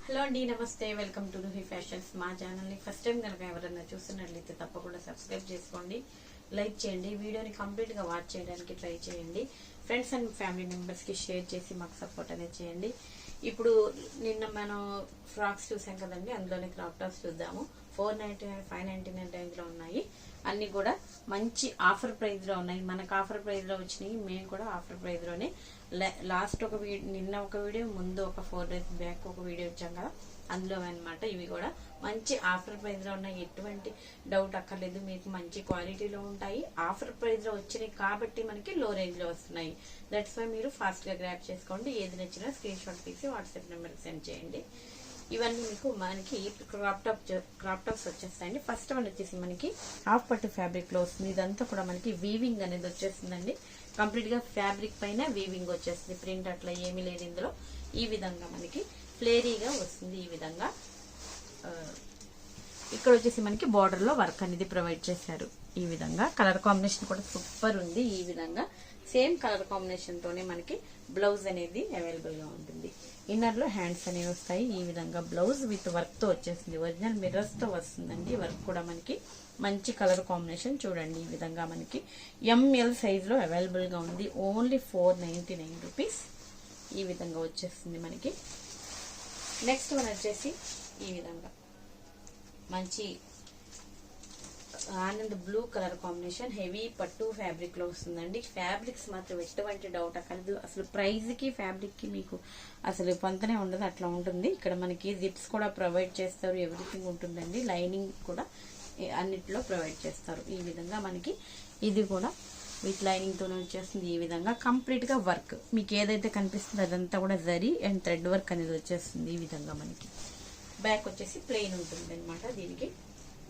Hello అండి, నమస్తే. Welcome to Ruhi fashions. మా ఛానల్ని ఫస్ట్ టైం కనుక ఎవరైనా చూస్తున్నట్లయితే తప్పకుండా సబ్స్క్రైబ్ చేసుకోండి, లైక్ చేయండి, వీడియోని కంప్లీట్గా వాచ్ చేయడానికి ట్రై చేయండి. ఫ్రెండ్స్ అండ్ ఫ్యామిలీ మెంబర్స్కి షేర్ చేసి మాకు సపోర్ట్ అనేది చేయండి. ఇప్పుడు నిన్న మనం ఫ్రాక్స్ చూసాం కదండి, అందులోనే క్రాప్ టాప్స్ చూద్దాము. 499, 599 రేంజ్లో ఉన్నాయి. అన్ని కూడా మంచి ఆఫర్ ప్రైస్లో ఉన్నాయి. మనకు ఆఫర్ ప్రైస్లో వచ్చినాయి, మేము కూడా ఆఫర్ ప్రైస్లోనే. లాస్ట్ నిన్న ఒక వీడియో, ముందు ఒక 4 days బ్యాక్ ఒక వీడియో ఇచ్చాం కదా, అందులో అనమాట. ఇవి కూడా మంచి ఆఫర్ ప్రైస్లో ఉన్నాయి. ఎటువంటి డౌట్ అక్కర్లేదు, మీకు మంచి క్వాలిటీలో ఉంటాయి. ఆఫర్ ప్రైస్లో వచ్చినాయి కాబట్టి మనకి లో రేంజ్లో వస్తున్నాయి. దట్స్ వై మీరు ఫాస్ట్గా గ్రాప్ చేసుకోండి. ఏది నచ్చినా స్క్రీన్ షాట్ తీసి వాట్సాప్ నెంబర్కి సెండ్ చేయండి. ఇవన్నీ మీకు మనకి క్రాప్ టాప్స్ వచ్చేస్తాయండి. ఫస్ట్ వన్ వచ్చేసి మనకి హాఫ్ పట్టు ఫ్యాబ్రిక్ లో వస్తుంది. ఇదంతా కూడా మనకి వీవింగ్ అనేది వచ్చేస్తుందండి. కంప్లీట్ గా ఫ్యాబ్రిక్ పైన వీవింగ్ వచ్చేస్తుంది. ప్రింట్ అట్లా ఏమీ లేదు ఇందులో. ఈ విధంగా మనకి ఫ్లేరీగా వస్తుంది. ఈ విధంగా ఇక్కడ వచ్చేసి మనకి బార్డర్ లో వర్క్ అనేది ప్రొవైడ్ చేశారు. ఈ విధంగా కలర్ కాంబినేషన్ కూడా సూపర్ ఉంది. ఈ విధంగా సేమ్ కలర్ కాంబినేషన్ తోనే మనకి బ్లౌజ్ అనేది అవైలబుల్ గా ఉంటుంది. ఇన్నర్ లో హ్యాండ్స్ అనేవి వస్తాయి. ఈ విధంగా బ్లౌజ్ విత్ వర్క్ తో వచ్చేసింది. ఒరిజినల్ మిర్రర్స్ తో వస్తుందండి. వర్క్ కూడా మనకి మంచి కలర్ కాంబినేషన్ చూడండి. ఈ విధంగా మనకి ఎంఎల్ సైజ్ లో అవైలబుల్ గా ఉంది. Only 499 rupees. ఈ విధంగా వచ్చేస్తుంది మనకి. నెక్స్ట్ వన్ వచ్చేసి ఈ విధంగా మంచి Anand blue colour combination heavy పట్టు ఫ్యాబ్రిక్ లో వస్తుందండి. ఫ్యాబ్రిక్స్ మాత్రం ఎటువంటి డౌట్ అక్కర్లేదు. అసలు ప్రైస్ కి ఫ్యాబ్రిక్ కి మీకు అసలు పొంతనే ఉండదు, అట్లా ఉంటుంది. ఇక్కడ మనకి జిప్స్ కూడా ప్రొవైడ్ చేస్తారు. ఎవ్రీథింగ్ ఉంటుందండి. లైనింగ్ కూడా అన్నిట్లో ప్రొవైడ్ చేస్తారు. ఈ విధంగా మనకి ఇది కూడా విత్ లైనింగ్ తోనే వచ్చేస్తుంది. ఈ విధంగా కంప్లీట్ గా వర్క్ మీకు ఏదైతే కనిపిస్తుందో అదంతా కూడా జరీ అండ్ థ్రెడ్ వర్క్ అనేది వచ్చేస్తుంది. ఈ విధంగా మనకి బ్యాక్ వచ్చేసి ప్లెయిన్ ఉంటుంది అనమాట. దీనికి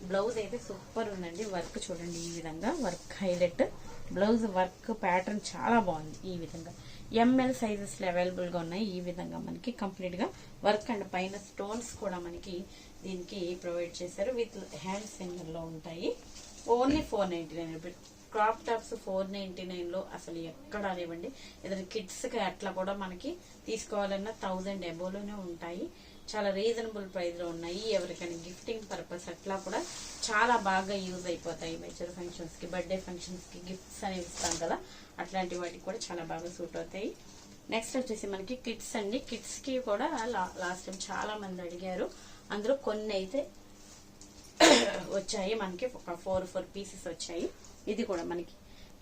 బ్లౌజ్ అయితే సూపర్ ఉందండి. వర్క్ చూడండి. ఈ విధంగా work highlight blouse work pattern చాలా బాగుంది. ఈ విధంగా ఎంఎల్ సైజెస్ లో అవైలబుల్ గా ఉన్నాయి. ఈ విధంగా మనకి కంప్లీట్ గా వర్క్ అండ్ పైన స్టోన్స్ కూడా మనకి దీనికి ప్రొవైడ్ చేశారు. విత్ హ్యాండ్ సెంటర్ లో ఉంటాయి. Only 499 rupees. క్రాప్ టాప్స్ 499 లో అసలు ఎక్కడా లేవండి. ఏదైనా కిడ్స్ కి అట్లా కూడా మనకి తీసుకోవాలన్నా 1000 అబోలోనే ఉంటాయి. చాలా రీజనబుల్ ప్రైస్ లో ఉన్నాయి. ఎవరికైనా గిఫ్టింగ్ పర్పస్ అట్లా కూడా చాలా బాగా యూజ్ అయిపోతాయి. మెచ్యూర్ ఫంక్షన్స్ కి, బర్త్డే ఫంక్షన్స్ కి గిఫ్ట్స్ అనేవి ఇస్తాం కదా, అట్లాంటి వాటికి కూడా చాలా బాగా సూట్ అవుతాయి. నెక్స్ట్ వచ్చేసి మనకి కిడ్స్ అండి. కిడ్స్ కి కూడా లాస్ట్ టైం చాలా మంది అడిగారు. అందులో కొన్ని అయితే వచ్చాయి. మనకి ఒక 4 పీసెస్ వచ్చాయి. ఇది కూడా మనకి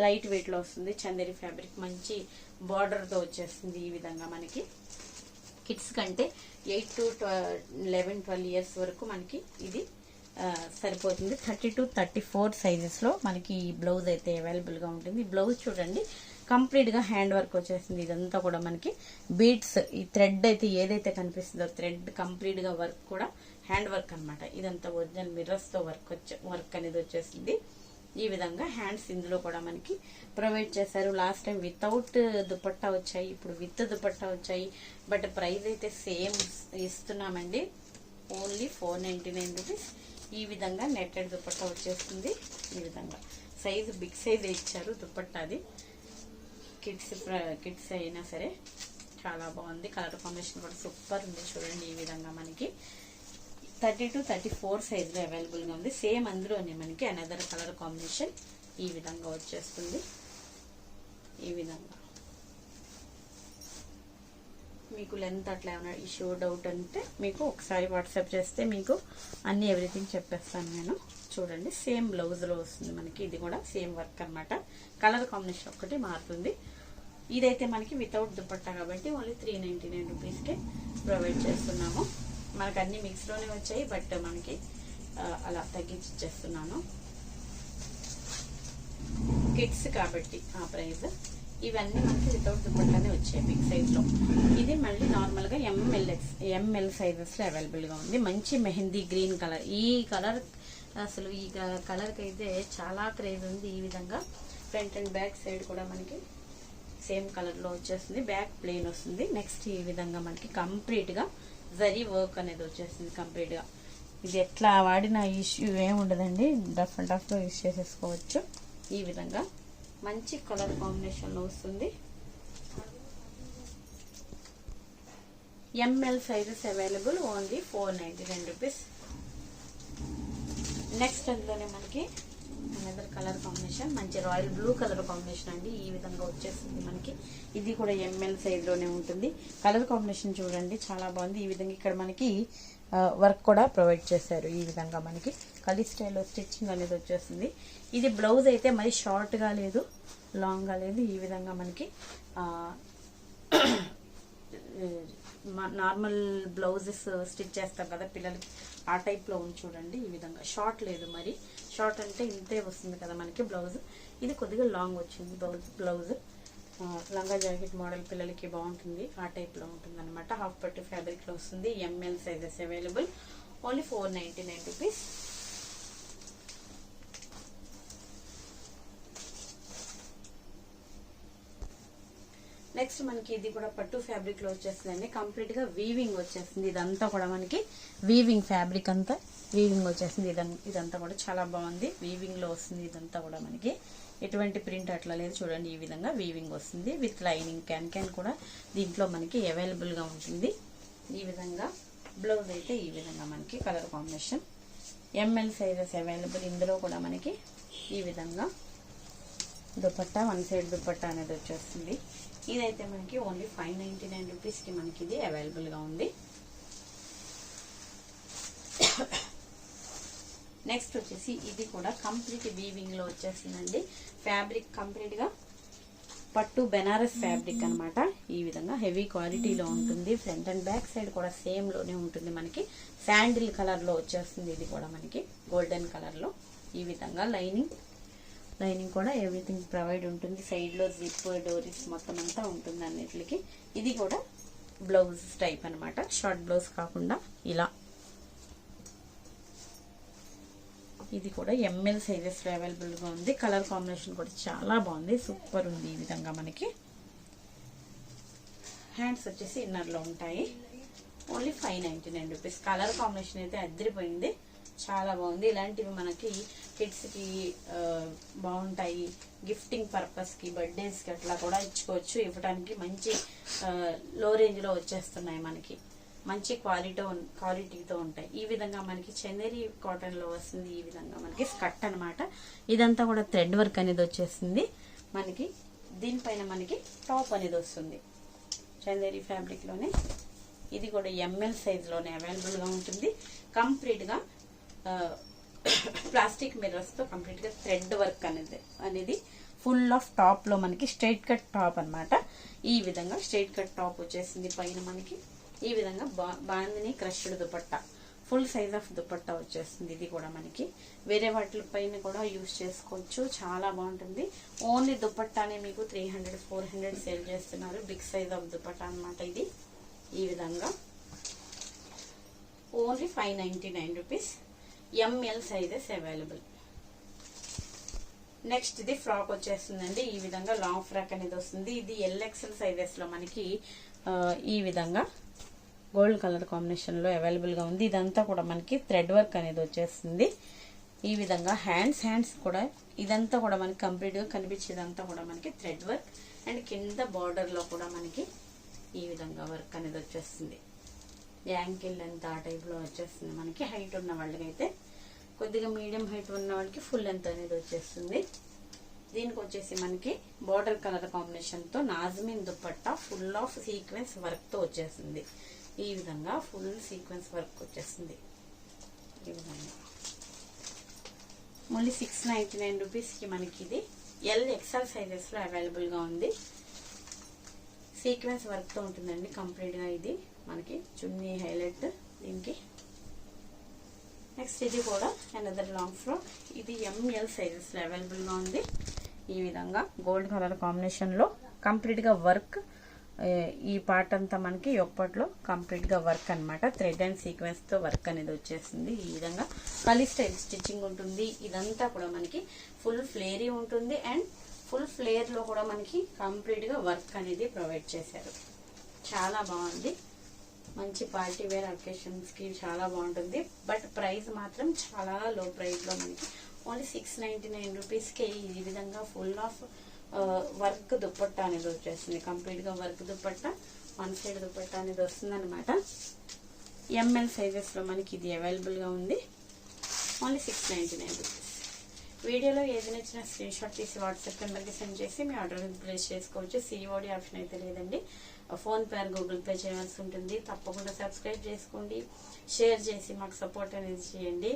లైట్ వెయిట్ లో వస్తుంది. చందేరి ఫ్యాబ్రిక్ మంచి బార్డర్ తో వచ్చేస్తుంది. ఈ విధంగా మనకి కిడ్స్ కంటే 8 to 11, 12 ఇయర్స్ వరకు మనకి ఇది సరిపోతుంది. 30 to 34 సైజెస్ లో మనకి ఈ బ్లౌజ్ అయితే అవైలబుల్ గా ఉంటుంది. బ్లౌజ్ చూడండి కంప్లీట్ గా హ్యాండ్ వర్క్ వచ్చేసింది. ఇదంతా కూడా మనకి బీడ్స్, ఈ థ్రెడ్ అయితే ఏదైతే కనిపిస్తుందో థ్రెడ్ కంప్లీట్ గా వర్క్ కూడా హ్యాండ్ వర్క్ అనమాట. ఇదంతా ఒరిజినల్ మిర్రర్స్ తో వర్క్ అనేది వచ్చేసింది. ఈ విధంగా హ్యాండ్స్ ఇందులో కూడా మనకి ప్రొవైడ్ చేశారు. లాస్ట్ టైం వితౌట్ దుపట్టా వచ్చాయి, ఇప్పుడు విత్ దుపట్టా వచ్చాయి. బట్ ప్రైస్ అయితే సేమ్ ఇస్తున్నామండి. Only 499 rupees. ఈ విధంగా నెట్టెడ్ దుపట్టా వచ్చేస్తుంది. ఈ విధంగా సైజు బిగ్ సైజ్ ఇచ్చారు దుపట్టాది. కిడ్స్ అయినా సరే చాలా బాగుంది. కలర్ కాంబినేషన్ కూడా సూపర్ ఉంది. చూడండి ఈ విధంగా మనకి 30 to 34 సైజ్ లో అవైలబుల్ గా ఉంది. సేమ్ అందులోనే మనకి అనదర్ కలర్ కాంబినేషన్ ఈ విధంగా వచ్చేస్తుంది. ఈ విధంగా మీకు లెంత్ అట్లా ఏమైనా ఇష్యూ డౌట్ అంటే మీకు ఒకసారి వాట్సాప్ చేస్తే మీకు అన్ని ఎవ్రీథింగ్ చెప్పేస్తాను నేను. చూడండి సేమ్ బ్లౌజ్ లో వస్తుంది మనకి. ఇది కూడా సేమ్ వర్క్ అనమాట. కలర్ కాంబినేషన్ ఒక్కటి మారుతుంది. ఇదైతే మనకి వితౌట్ దుపట్టా కాబట్టి ఓన్లీ 399 రూపీస్ కి ప్రొవైడ్ చేస్తున్నాము. మనకు అన్ని మిక్స్ లోనే వచ్చాయి, బట్ మనకి అలా తగ్గించి ఇచ్చేస్తున్నాను. కిడ్స్ కాబట్టి ఆ ప్రైస్. ఇవన్నీ మనకి వితౌట్ దుపట్టానే వచ్చాయి బిగ్ సైజ్ లో. ఇది మళ్ళీ నార్మల్ గా ఎంఎల్ సైజెస్ లో అవైలబుల్ గా ఉంది. మంచి మెహందీ గ్రీన్ కలర్. ఈ కలర్ అసలు ఈ కలర్ కి అయితే చాలా క్రేజ్ ఉంది. ఈ విధంగా ఫ్రంట్ అండ్ బ్యాక్ సైడ్ కూడా మనకి సేమ్ కలర్ లో వచ్చేస్తుంది. బ్యాక్ ప్లెయిన్ వస్తుంది. నెక్స్ట్ ఈ విధంగా మనకి కంప్లీట్ గా జరీ వర్క్ అనేది వచ్చేస్తుంది కంప్లీట్ గా. ఇది ఎట్లా వాడిన ఇష్యూ ఏమి ఉండదండి. రఫ్ అండ్ టఫ్ గా యూజ్ చేసేసుకోవచ్చు. ఈ విధంగా మంచి కలర్ కాంబినేషన్ లో వస్తుంది. ML sizes available, only 499 rupees. Next అందులోనే మనకి అనదర్ కలర్ కాంబినేషన్, మంచి రాయల్ బ్లూ కలర్ కాంబినేషన్ అండి. ఈ విధంగా వచ్చేస్తుంది మనకి. ఇది కూడా ఎంఎల్ సైజ్ లోనే ఉంటుంది. కలర్ కాంబినేషన్ చూడండి చాలా బాగుంది. ఈ విధంగా ఇక్కడ మనకి వర్క్ కూడా ప్రొవైడ్ చేశారు. ఈ విధంగా మనకి కలీ స్టైల్లో స్టిచ్చింగ్ అనేది వచ్చేస్తుంది. ఇది బ్లౌజ్ అయితే మరి షార్ట్ గా లేదు, లాంగ్ గా లేదు. ఈ విధంగా మనకి నార్మల్ బ్లౌజెస్ స్టిచ్ చేస్తాం కదా పిల్లలకి, ఆ టైప్ లో ఉంది చూడండి. ఈ విధంగా షార్ట్ లేదు, మరి షార్ట్ అంటే ఇంతే వస్తుంది కదా మనకి బ్లౌజ్. ఇది కొద్దిగా లాంగ్ వచ్చింది బ్లౌజ్. లంగా జాకెట్ మోడల్ పిల్లలకి బాగుంటుంది, ఆ టైప్ లో ఉంటుంది అనమాట. హాఫ్ పట్టు ఫ్యాబ్రిక్ లో వస్తుంది. ML sizes available, only 499 rupees. Next మనకి ఇది కూడా పట్టు ఫ్యాబ్రిక్ లో వచ్చేస్తుందండి. కంప్లీట్ గా వీవింగ్ వచ్చేస్తుంది. ఇదంతా కూడా మనకి వీవింగ్ ఫ్యాబ్రిక్ అంతా వీవింగ్ వచ్చేస్తుంది. ఇదంతా కూడా చాలా బాగుంది, వీవింగ్ లో వస్తుంది. ఇదంతా కూడా మనకి ఎటువంటి ప్రింట్ అట్లా లేదు చూడండి. ఈ విధంగా వీవింగ్ వస్తుంది విత్ లైనింగ్. క్యాన్ కూడా దీంట్లో మనకి అవైలబుల్ గా ఉంటుంది. ఈ విధంగా బ్లౌజ్ అయితే ఈ విధంగా మనకి colour combination. ML sizes available. ఇందులో కూడా మనకి ఈ విధంగా దుపట్టా, వన్ సైడ్ దుపట్టా అనేది వచ్చేస్తుంది. ఇదైతే మనకి ఓన్లీ 599 రూపీస్ కి మనకి ఇది అవైలబుల్ గా ఉంది. నెక్స్ట్ వచ్చేసి ఇది కూడా కంప్లీట్ వీవింగ్ లో వచ్చేస్తుందండి. ఫ్యాబ్రిక్ కంప్లీట్ గా పట్టు బెనారస్ ఫ్యాబ్రిక్ అన్నమాట. ఈ విధంగా హెవీ క్వాలిటీలో ఉంటుంది. ఫ్రంట్ అండ్ బ్యాక్ సైడ్ కూడా సేమ్ లోనే ఉంటుంది మనకి. శాండిల్ కలర్ లో వచ్చేస్తుంది. ఇది కూడా మనకి గోల్డెన్ కలర్ లో. ఈ విధంగా లైనింగ్ కూడా ఎవ్రీథింగ్ ప్రొవైడ్ ఉంటుంది. సైడ్ లో జిప్, డోరీస్ మొత్తం అంతా ఉంటుంది అన్నిటికి. ఇది కూడా బ్లౌజ్ టైప్ అన్నమాట, షార్ట్ బ్లౌజ్ కాకుండా ఇలా. ఇది కూడా ఎంఎల్ సైజెస్ లో అవైలబుల్ గా ఉంది. కలర్ కాంబినేషన్ కూడా చాలా బాగుంది, సూపర్ ఉంది. ఈ విధంగా మనకి హ్యాండ్స్ వచ్చేసి ఇన్నర్ లో ఉంటాయి. Only 599 rupees. కలర్ కాంబినేషన్ అయితే అదిరిపోయింది, చాలా బాగుంది. ఇలాంటివి మనకి కిడ్స్ కి బాగుంటాయి. గిఫ్టింగ్ పర్పస్ కి, బర్త్డేస్ కి అట్లా కూడా ఇచ్చుకోవచ్చు. ఇవ్వడానికి మంచి లో రేంజ్ లో వచ్చేస్తున్నాయి మనకి. మంచి క్వాలిటీతో ఉంటాయి. ఈ విధంగా మనకి చందేరి కాటన్ లో వస్తుంది. ఈ విధంగా మనకి స్కర్ట్ అన్నమాట. ఇదంతా కూడా థ్రెడ్ వర్క్ అనేది వచ్చేస్తుంది మనకి. దీనిపైన మనకి టాప్ అనేది వస్తుంది చందేరి ఫ్యాబ్రిక్ లోనే. ఇది కూడా ఎంఎల్ సైజ్ లోనే అవైలబుల్ గా ఉంటుంది. కంప్లీట్ గా ప్లాస్టిక్ మిర్రర్స్ తో కంప్లీట్ గా థ్రెడ్ వర్క్ అనేది ఫుల్ ఆఫ్ టాప్ లో మనకి స్ట్రైట్ కట్ టాప్ అన్నమాట. ఈ విధంగా స్ట్రైట్ కట్ టాప్ వచ్చేసింది. పైన మనకి ఈ విధంగా bandhani crushed dupatta, full size of dupatta వచ్చేస్తుంది. ఇది కూడా మనకి వేరే వాటి పైన కూడా యూజ్ చేసుకోవచ్చు, చాలా బాగుంటుంది. ఓన్లీ దుపట్టానే మీకు 300-400 సేల్ చేస్తున్నారు. బిగ్ సైజ్ ఆఫ్ దుపట్టా అన్నమాట ఇది. ఈ విధంగా only 599 rupees. ML sizes available. Next ఇది ఫ్రాక్ వచ్చేస్తుందండి. ఈ విధంగా లాంగ్ ఫ్రాక్ అనేది వస్తుంది. ఇది ఎల్ఎక్స్ఎల్ సైజెస్ లో మనకి ఈ విధంగా గోల్డ్ కలర్ కాంబినేషన్ లో అవైలబుల్ గా ఉంది. ఇదంతా కూడా మనకి థ్రెడ్ వర్క్ అనేది వచ్చేస్తుంది. ఈ విధంగా హ్యాండ్స్ కూడా ఇదంతా కూడా మనకి కంప్లీట్ గా కనిపించేదంతా కూడా మనకి థ్రెడ్ వర్క్. అండ్ కింద బార్డర్ లో కూడా మనకి ఈ విధంగా వర్క్ అనేది వచ్చేస్తుంది. యాంకిల్ లెంత్ ఆ టైప్ లో వచ్చేస్తుంది మనకి. హైట్ ఉన్న వాళ్ళకైతే, కొద్దిగా మీడియం హైట్ ఉన్న వాళ్ళకి ఫుల్ లెంత్ అనేది వచ్చేస్తుంది. దీనికి వచ్చేసి మనకి బార్డర్ కలర్ కాంబినేషన్ తో నాజ్మిన్ dupatta full of sequence work తో వచ్చేస్తుంది. ఈ విధంగా ఫుల్ సీక్వెన్స్ వర్క్ వచ్చేస్తుంది. ఈ విధంగా ఓన్లీ 699 రూపీస్ కి మనకి ఇది ఎల్ఎక్స్ఎల్ సైజెస్ లో అవైలబుల్ గా ఉంది. సీక్వెన్స్ వర్క్ తో ఉంటుందండి కంప్లీట్ గా. ఇది మనకి చున్నీ హైలైట్ దీనికి. నెక్స్ట్ ఇది కూడా అనదర్ లాంగ్ ఫ్రాక్. ఇది ఎంఎల్ సైజెస్ లో అవైలబుల్ గా ఉంది. ఈ విధంగా గోల్డ్ కలర్ కాంబినేషన్ లో కంప్లీట్ గా వర్క్. ఈ పార్ట్ అంతా మనకి యొప్పట్లో కంప్లీట్ గా వర్క్ అన్నమాట. థ్రెడ్ అండ్ సీక్వెన్స్ తో వర్క్ అనేది వచ్చేస్తుంది. ఈ విధంగా కలీ స్టైల్ స్టిచ్చింగ్ ఉంటుంది. ఇదంతా కూడా మనకి ఫుల్ ఫ్లేరీ ఉంటుంది. అండ్ ఫుల్ ఫ్లేర్ లో కూడా మనకి కంప్లీట్ గా వర్క్ అనేది ప్రొవైడ్ చేశారు. చాలా బాగుంది. మంచి పార్టీ వేర్ అకేషన్స్ కి చాలా బాగుంటుంది. బట్ ప్రైస్ మాత్రం చాలా లో ప్రైస్ లో మనకి ఓన్లీ 699 రూపీస్ కి ఈ విధంగా ఫుల్ ఆఫ్ వర్క్ దుపట్టా అనేది వచ్చేస్తుంది. కంప్లీట్ గా work dupatta one side dupatta అనేది వస్తుందన్నమాట. ఎంఎల్ సైజెస్లో మనకి ఇది అవైలబుల్గా ఉంది. Only 699 rupees. వీడియోలో ఏది నచ్చినా స్క్రీన్ షాట్ తీసి వాట్సాప్ నెంబర్కి సెండ్ చేసి మీ ఆర్డర్ ప్లేస్ చేసుకోవచ్చు. సిఓడి ఆప్షన్ అయితే లేదండి. ఫోన్పే ఆర్ గూగుల్ పే చేయాల్సి ఉంటుంది. తప్పకుండా సబ్స్క్రైబ్ చేసుకోండి, షేర్ చేసి మాకు సపోర్ట్ అనేది చేయండి.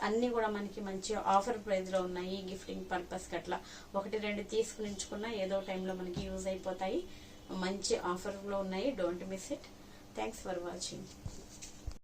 అన్నీ కూడా మనకి మంచి ఆఫర్ ప్రైస్లో ఉన్నాయి. గిఫ్టింగ్ పర్పస్కి అట్లా 1-2 తీసుకుని ఉంచుకున్నా ఏదో టైంలో మనకి యూజ్ అయిపోతాయి. మంచి ఆఫర్లో ఉన్నాయి. Don't miss it. Thanks for watching.